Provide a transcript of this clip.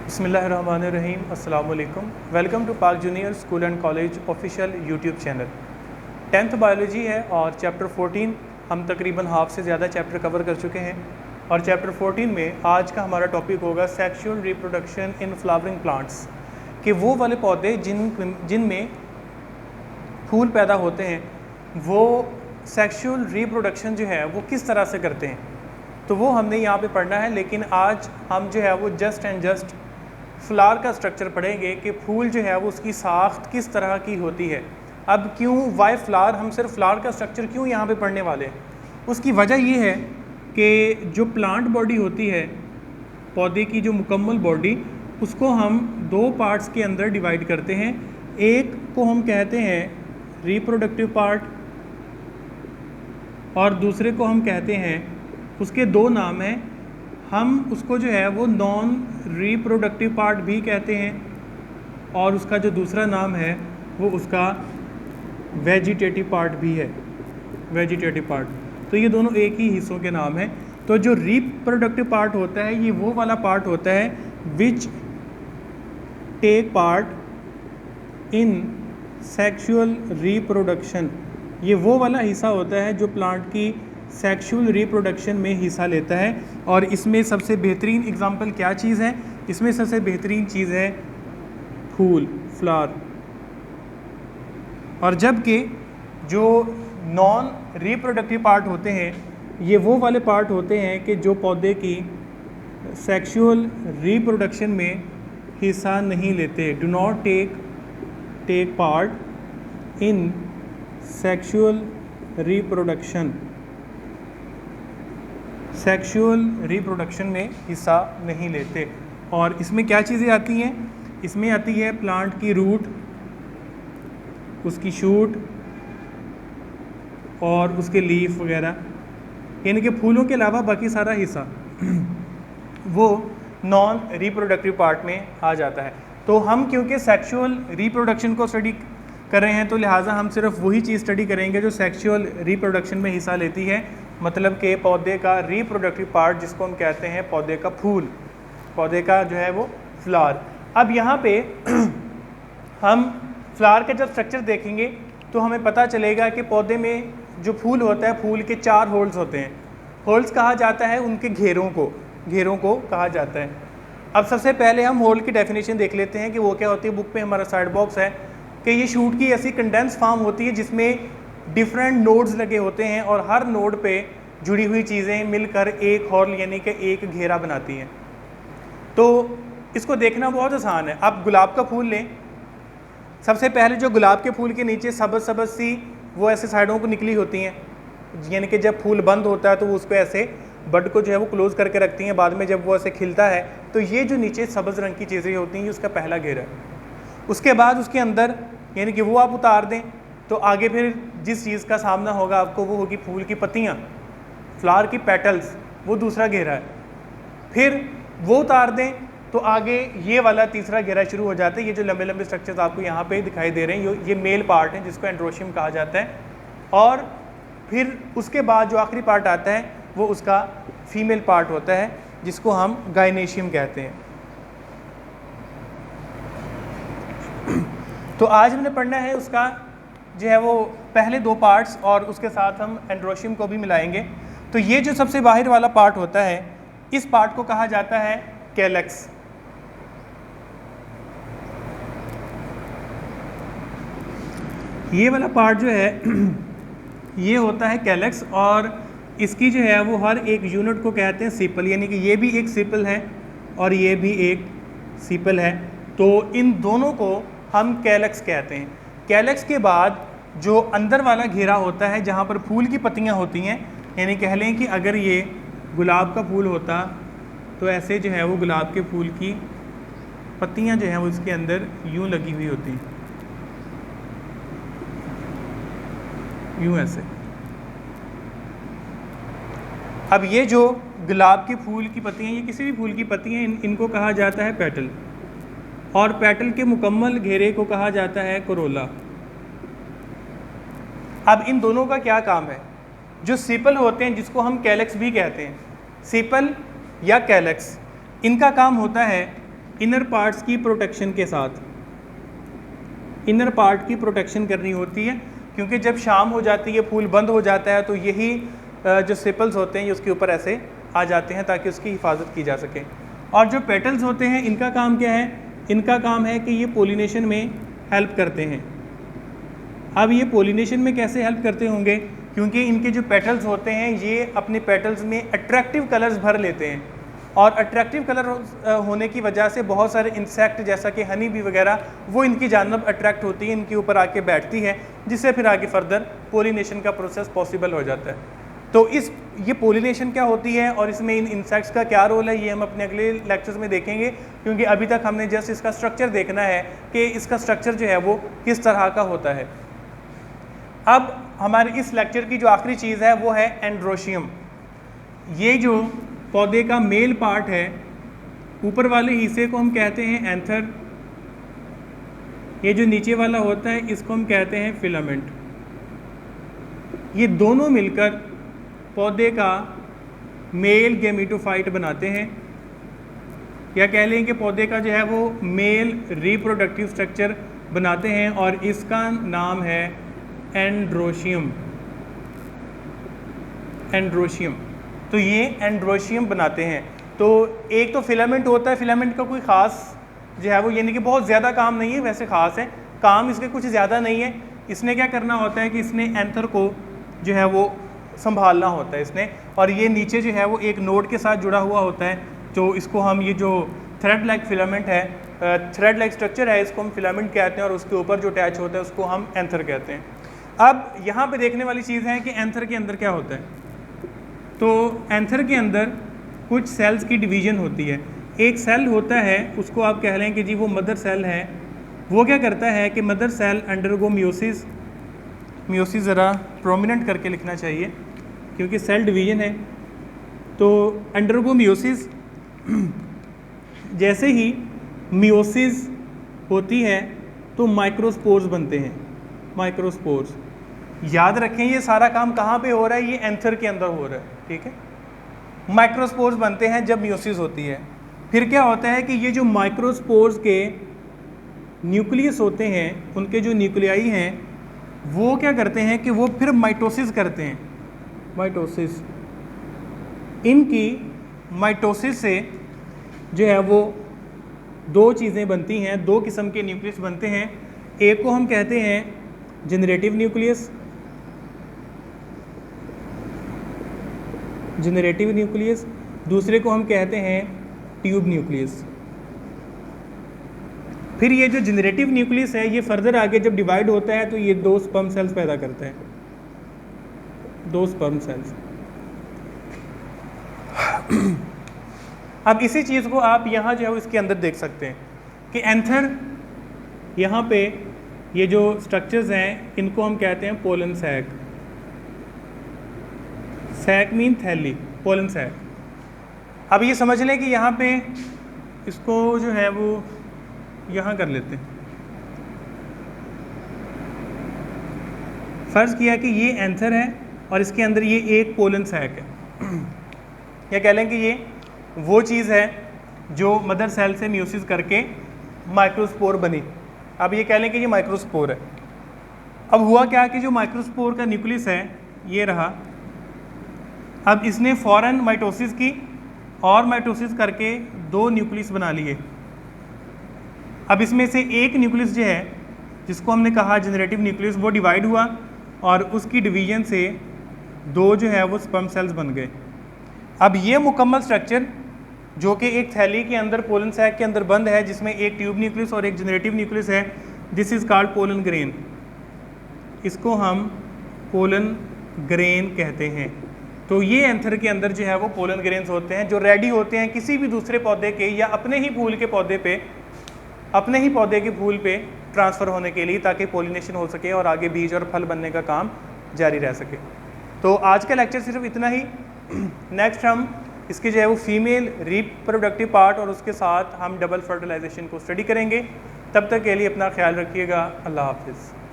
बिस्मिल्लाहिर्रहमानिर्रहीम। अस्सलाम वालेकुम। वेलकम टू पाक junior school and college official YouTube channel. 10th biology है और चैप्टर 14 हम तकरीबन हाफ से ज़्यादा चैप्टर कवर कर चुके हैं और चैप्टर 14 में आज का हमारा टॉपिक होगा sexual reproduction in flowering plants, कि वो वाले पौधे जिनमें फूल पैदा होते हैं वो सेक्सुअल रिप्रोडक्शन जो है वो किस तरह से करते हैं, तो वो हमने यहाँ पे पढ़ना है। लेकिन आज हम जो है वो जस्ट एंड जस्ट फ्लावर का स्ट्रक्चर पढ़ेंगे कि फूल जो है वो उसकी साख्त किस तरह की होती है। अब क्यों वाई फ्लावर, हम सिर्फ फ्लावर का स्ट्रक्चर क्यों यहाँ पे पढ़ने वाले हैं, उसकी वजह ये है कि जो प्लांट बॉडी होती है, पौधे की जो मुकम्मल बॉडी, उसको हम दो पार्ट्स के अंदर डिवाइड करते हैं। एक को हम कहते हैं रिप्रोडक्टिव पार्ट और दूसरे को हम कहते हैं, उसके दो नाम हैं, हम उसको जो है वो नॉन रिप्रोडक्टिव पार्ट भी कहते हैं और उसका जो दूसरा नाम है वो उसका वेजिटेटिव पार्ट भी है, वेजिटेटिव पार्ट। तो ये दोनों एक ही हिस्सों के नाम हैं। तो जो रिप्रोडक्टिव पार्ट होता है ये वो वाला पार्ट होता है which take part in sexual reproduction. ये वो वाला हिस्सा होता है जो प्लांट की सेक्सुअल रिप्रोडक्शन में हिस्सा लेता है। और इसमें सबसे बेहतरीन एग्जांपल क्या चीज़ है, इसमें सबसे बेहतरीन चीज़ है फूल, फ्लावर। और जबकि जो नॉन रिप्रोडक्टिव पार्ट होते हैं ये वो वाले पार्ट होते हैं कि जो पौधे की सेक्सुअल रिप्रोडक्शन में हिस्सा नहीं लेते, do not take part in sexual reproduction, sexual reproduction में हिस्सा नहीं लेते। और इसमें क्या चीज़ें आती हैं, इसमें आती है प्लांट की रूट, उसकी शूट और उसके लीफ वगैरह, यानी कि फूलों के अलावा बाकी सारा हिस्सा वो नॉन रिप्रोडक्टिव पार्ट में आ जाता है। तो हम क्योंकि सेक्सुअल रिप्रोडक्शन को स्टडी कर रहे हैं तो लिहाजा हम सिर्फ वही चीज़ स्टडी करेंगे जो सेक्सुअल रिप्रोडक्शन में हिस्सा लेती है, मतलब कि पौधे का रिप्रोडक्टिव पार्ट जिसको हम कहते हैं पौधे का फूल, पौधे का जो है वो फ्लावर। अब यहाँ पे हम फ्लावर का जब स्ट्रक्चर देखेंगे तो हमें पता चलेगा कि पौधे में जो फूल होता है, फूल के 4 होल्स होते हैं। होल्स कहा जाता है उनके घेरों को कहा जाता है। अब सबसे पहले हम होल की डेफिनेशन देख लेते हैं कि वो क्या होती है। बुक पे हमारा साइड बॉक्स है कि ये शूट की ऐसी कंडेंस फॉर्म होती है जिसमें डिफरेंट नोड्स लगे होते हैं और हर नोड पे जुड़ी हुई चीज़ें मिलकर एक हॉल यानी कि एक घेरा बनाती हैं। तो इसको देखना बहुत आसान है। आप गुलाब का फूल लें, सबसे पहले जो गुलाब के फूल के नीचे सबज सी वो ऐसे साइडों को निकली होती हैं, यानी कि जब फूल बंद होता है तो वो उस पर ऐसे बड को जो है वो क्लोज करके रखती हैं। बाद में जब वो ऐसे खिलता है तो ये जो नीचे सब्ज़ रंग की चीज़ें होती हैं ये उसका पहला घेरा है। उसके बाद उसके अंदर यानी कि वो आप उतार दें तो आगे फिर जिस चीज़ का सामना होगा आपको वो होगी फूल की पत्तियाँ, फ्लावर की पेटल्स, वो दूसरा घेरा है। फिर वो उतार दें तो आगे ये वाला तीसरा घेरा शुरू हो जाता है। ये जो लंबे लंबे स्ट्रक्चर्स आपको यहाँ पे दिखाई दे रहे हैं ये मेल पार्ट है जिसको एंड्रोशियम कहा जाता है। और फिर उसके बाद जो आखिरी पार्ट आता है वो उसका फीमेल पार्ट होता है जिसको हम गायनेशियम कहते हैं। तो आज हमने पढ़ना है उसका जो है वो पहले 2 पार्ट्स और उसके साथ हम एंड्रोशियम को भी मिलाएंगे। तो ये जो सबसे बाहर वाला पार्ट होता है इस पार्ट को कहा जाता है कैलेक्स। ये वाला पार्ट जो है ये होता है कैलेक्स और इसकी जो है वो हर एक यूनिट को कहते हैं सीपल, यानी कि ये भी एक सीपल है और ये भी एक सीपल है। तो इन दोनों को हम कैलेक्स कहते हैं। कैलेक्स के बाद जो अंदर वाला घेरा होता है जहाँ पर फूल की पत्तियाँ होती हैं, यानी कह लें कि अगर ये गुलाब का फूल होता तो ऐसे जो है वो गुलाब के फूल की पत्तियाँ जो हैं वो इसके अंदर यूँ लगी हुई होती हैं, यूँ ऐसे। अब ये जो गुलाब के फूल की पत्तियाँ, ये किसी भी फूल की पत्तियाँ, इनको कहा जाता है पेटल और पेटल के मुकम्मल घेरे को कहा जाता है कोरोला। अब इन दोनों का क्या काम है, जो सीपल होते हैं जिसको हम कैलेक्स भी कहते हैं, सीपल या कैलेक्स, इनका काम होता है इनर पार्ट्स की प्रोटेक्शन के साथ, इनर पार्ट की प्रोटेक्शन करनी होती है, क्योंकि जब शाम हो जाती है, फूल बंद हो जाता है, तो यही जो सेपल्स होते हैं ये उसके ऊपर ऐसे आ जाते हैं ताकि उसकी हिफाजत की जा सके। और जो पेटल्स होते हैं इनका काम क्या है? इनका काम है कि ये पोलिनेशन में हेल्प करते हैं। अब ये पोलिनेशन में कैसे हेल्प करते होंगे? क्योंकि इनके जो पेटल्स होते हैं ये अपने पेटल्स में अट्रैक्टिव कलर्स भर लेते हैं, और अट्रैक्टिव कलर होने की वजह से बहुत सारे इंसेक्ट जैसा कि हनी बी वगैरह वो इनकी जानब अट्रैक्ट होती है, इनके ऊपर आके बैठती है, जिससे फिर आगे फर्दर पोलिनेशन का प्रोसेस पॉसिबल हो जाता है। तो ये पोलिनेशन क्या होती है और इसमें इन इंसेक्ट्स का क्या रोल है, ये हम अपने अगले लेक्चर्स में देखेंगे, क्योंकि अभी तक हमने जस्ट इसका स्ट्रक्चर देखना है कि इसका स्ट्रक्चर जो है वो किस तरह का होता है। अब हमारे इस लेक्चर की जो आखिरी चीज़ है वो है एंड्रोशियम। ये जो पौधे का मेल पार्ट है, ऊपर वाले हिस्से को हम कहते हैं एंथर, ये जो नीचे वाला होता है इसको हम कहते हैं फिलामेंट। ये दोनों मिलकर पौधे का मेल गैमेटोफाइट बनाते हैं, या कह लें कि पौधे का जो है वो मेल रिप्रोडक्टिव स्ट्रक्चर बनाते हैं, और इसका नाम है एंड्रोशियम। एंड्रोशियम, तो ये एंड्रोशियम बनाते हैं। तो एक तो फिलामेंट होता है, फिलामेंट का कोई ख़ास जो है वो यानी कि बहुत ज़्यादा काम नहीं है, वैसे ख़ास है, काम इसके कुछ ज़्यादा नहीं है। इसने क्या करना होता है कि इसने एंथर को जो है वो संभालना होता है इसने, और ये नीचे जो है वो एक नोड के साथ जुड़ा हुआ होता है, जो इसको हम ये जो थ्रेड लाइक फिलामेंट है, थ्रेड लाइक स्ट्रक्चर है, इसको हम फिलामेंट कहते हैं, और उसके ऊपर जो अटैच होता है उसको हम एंथर कहते हैं। अब यहाँ पे देखने वाली चीज़ है कि एंथर के अंदर क्या होता है। तो एंथर के अंदर कुछ सेल्स की डिवीज़न होती है। एक सेल होता है, उसको आप कह लें कि जी वो मदर सेल है। वो क्या करता है कि mother cell undergo meiosis, meiosis ज़रा प्रोमिनेंट करके लिखना चाहिए क्योंकि सेल डिवीज़न है। तो अंडरगो मियोसिस, जैसे ही मियोसिस होती है तो माइक्रोस्पोर्स बनते हैं। माइक्रोस्पोर्स, याद रखें ये सारा काम कहाँ पे हो रहा है? ये एंथर के अंदर हो रहा है, ठीक है। माइक्रोस्पोर्स बनते हैं जब मियोसिस होती है। फिर क्या होता है कि ये जो माइक्रोस्पोर्स के न्यूक्लियस होते हैं, उनके जो न्यूक्लियाई हैं, वो क्या करते हैं कि वो फिर माइटोसिस करते हैं। माइटोसिस, इनकी माइटोसिस से जो है वो दो चीज़ें बनती हैं, दो किस्म के न्यूक्लियस बनते हैं। एक को हम कहते हैं जनरेटिव न्यूक्लियस, जनरेटिव न्यूक्लियस, दूसरे को हम कहते हैं ट्यूब न्यूक्लियस। फिर ये जो जनरेटिव न्यूक्लियस है ये फर्दर आगे जब डिवाइड होता है तो ये दो स्पर्म सेल्स पैदा करता है, दो स्पर्म सेल्स। अब इसी चीज़ को आप यहाँ जो है इसके अंदर देख सकते हैं कि एंथर, यहाँ पे ये जो स्ट्रक्चर्स हैं इनको हम कहते हैं पोलन सैक। सैक मीन थैली, पोलन सैक। अब ये समझ लें कि यहाँ पे इसको जो है वो यहाँ कर लेते हैं। फ़र्ज़ किया कि ये एंथर है और इसके अंदर ये एक पोलन सैक है, या कह लें कि ये वो चीज़ है जो मदर सेल से म्यूसिस करके माइक्रोस्पोर बनी। अब ये कह लें कि ये माइक्रोस्पोर है। अब हुआ क्या कि जो माइक्रोस्पोर का न्यूक्लियस है ये रहा, अब इसने फ़ौरन माइटोसिस की और माइटोसिस करके दो न्यूक्लियस बना लिए। अब इसमें से एक न्यूक्लियस जो है जिसको हमने कहा जनरेटिव न्यूक्लियस, वो डिवाइड हुआ और उसकी डिवीजन से दो जो है वो स्पर्म सेल्स बन गए। अब ये मुकम्मल स्ट्रक्चर जो कि एक थैली के अंदर पोलन सैक के अंदर बंद है, जिसमें एक ट्यूब न्यूक्लियस और एक जनरेटिव न्यूक्लियस है, this is called pollen grain. इसको हम पोलन ग्रेन कहते हैं। तो ये एंथर के अंदर जो है वो पोलन ग्रेन्स होते हैं जो रेडी होते हैं किसी भी दूसरे पौधे के या अपने ही फूल के पौधे पे, अपने ही पौधे के फूल पे ट्रांसफ़र होने के लिए, ताकि पोलिनेशन हो सके और आगे बीज और फल बनने का काम जारी रह सके। तो आज का लेक्चर सिर्फ इतना ही। नेक्स्ट हम इसके जो है वो फीमेल रिप्रोडक्टिव पार्ट और उसके साथ हम डबल फर्टिलाइजेशन को स्टडी करेंगे। तब तक के लिए अपना ख्याल रखिएगा। अल्लाह हाफिज़।